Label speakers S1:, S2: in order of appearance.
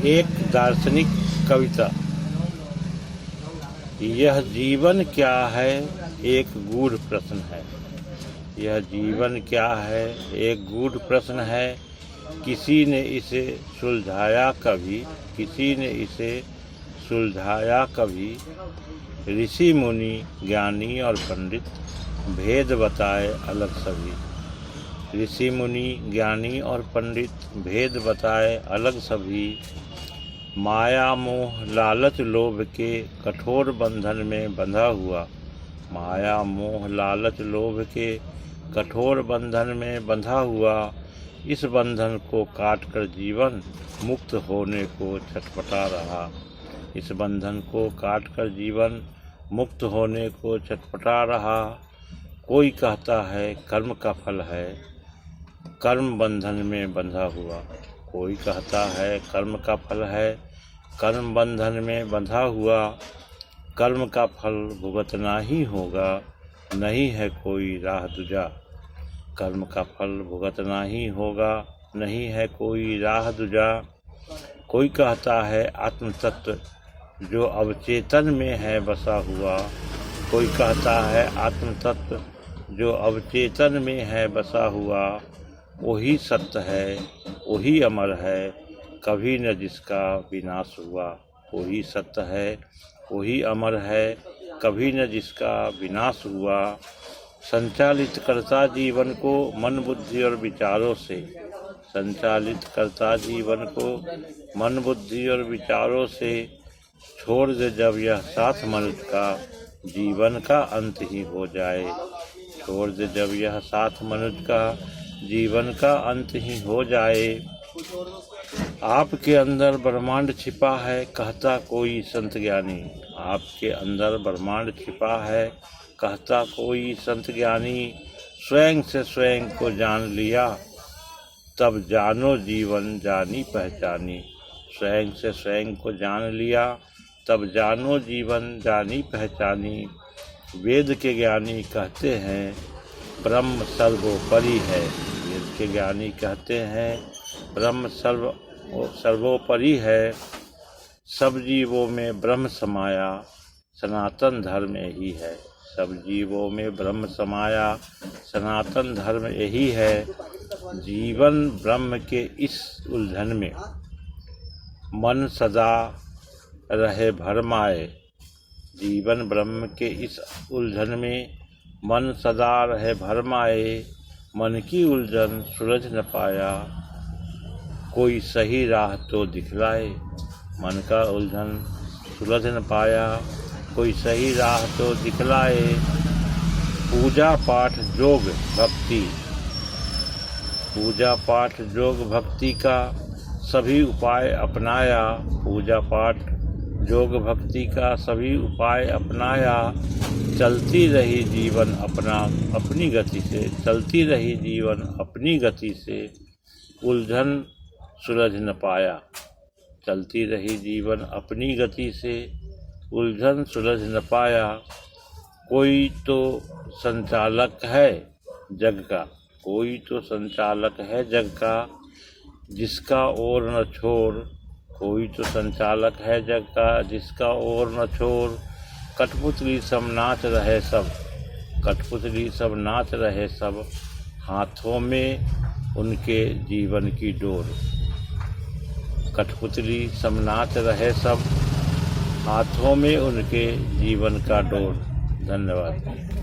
S1: एक दार्शनिक कविता। यह जीवन क्या है, एक गूढ़ प्रश्न है। यह जीवन क्या है, एक गूढ़ प्रश्न है। किसी ने इसे सुलझाया कभी, किसी ने इसे सुलझाया कभी। ऋषि मुनि ज्ञानी और पंडित भेद बताए अलग सभी। ऋषि मुनि ज्ञानी और पंडित भेद बताए अलग सभी। माया मोह लालच लोभ के कठोर बंधन में बंधा हुआ। माया मोह लालच लोभ के कठोर बंधन में बंधा हुआ। इस बंधन को काट कर जीवन मुक्त होने को छटपटा रहा। इस बंधन को काट कर जीवन मुक्त होने को छटपटा रहा। कोई कहता है कर्म का फल है, कर्म बंधन में बंधा हुआ। कोई कहता है कर्म का फल है, कर्म बंधन में बंधा हुआ। कर्म का फल भुगतना ही होगा, नहीं है कोई राह दूजा। कर्म का फल भुगतना ही होगा, नहीं है कोई राह दूजा। कोई कहता है आत्म तत्व जो अवचेतन में है बसा हुआ। कोई कहता है आत्म तत्व जो अवचेतन में है बसा हुआ। वही सत्य है, वही अमर है, कभी न जिसका विनाश हुआ। वही सत्य है, वही अमर है, कभी न जिसका विनाश हुआ। संचालित करता जीवन को मन बुद्धि और विचारों से। संचालित करता जीवन को मन बुद्धि और विचारों से। छोड़ दे जब यह साथ मनुष्य का, जीवन का अंत ही हो जाए। छोड़ दे जब यह साथ मनुष्य का, जीवन का अंत ही हो जाए। आपके अंदर ब्रह्मांड छिपा है, कहता कोई संत ज्ञानी। आपके अंदर ब्रह्मांड छिपा है, कहता कोई संत ज्ञानी। स्वयं से स्वयं को जान लिया, तब जानो जीवन जानी पहचानी। स्वयं से स्वयं को जान लिया, तब जानो जीवन जानी पहचानी। वेद के ज्ञानी कहते हैं ब्रह्म सर्वोपरि है। वेद के ज्ञानी कहते हैं ब्रह्म सर्वोपरि है। सब जीवों में ब्रह्म समाया, सनातन धर्म यही है। सब जीवों में ब्रह्म समाया, सनातन धर्म यही है। जीवन ब्रह्म के इस उलझन में मन सदा रहे भरमाए। जीवन ब्रह्म के इस उलझन में मन सदा रहे भरमाए। मन की उलझन सुलझ न पाया, कोई सही राह तो दिखलाए। मन का उलझन सुलझ न पाया, कोई सही राह तो दिखलाए। पूजा पाठ योग भक्ति, पूजा पाठ योग भक्ति का सभी उपाय अपनाया। पूजा पाठ योग भक्ति का सभी उपाय अपनाया। चलती रही जीवन अपनी गति से। चलती रही जीवन अपनी गति से, उलझन सुलझ न पाया। चलती रही जीवन अपनी गति से, उलझन सुलझ न पाया। कोई तो संचालक है जग का, कोई तो संचालक है जग का, जिसका ओर न छोड़। कोई तो संचालक है जग का, जिसका ओर न छोड़। कठपुतली सब नाच रहे सब, कठपुतली सब नाच रहे सब। हाथों में उनके जीवन की डोर। कठपुतली सब नाच रहे सब, हाथों में उनके जीवन का डोर। धन्यवाद।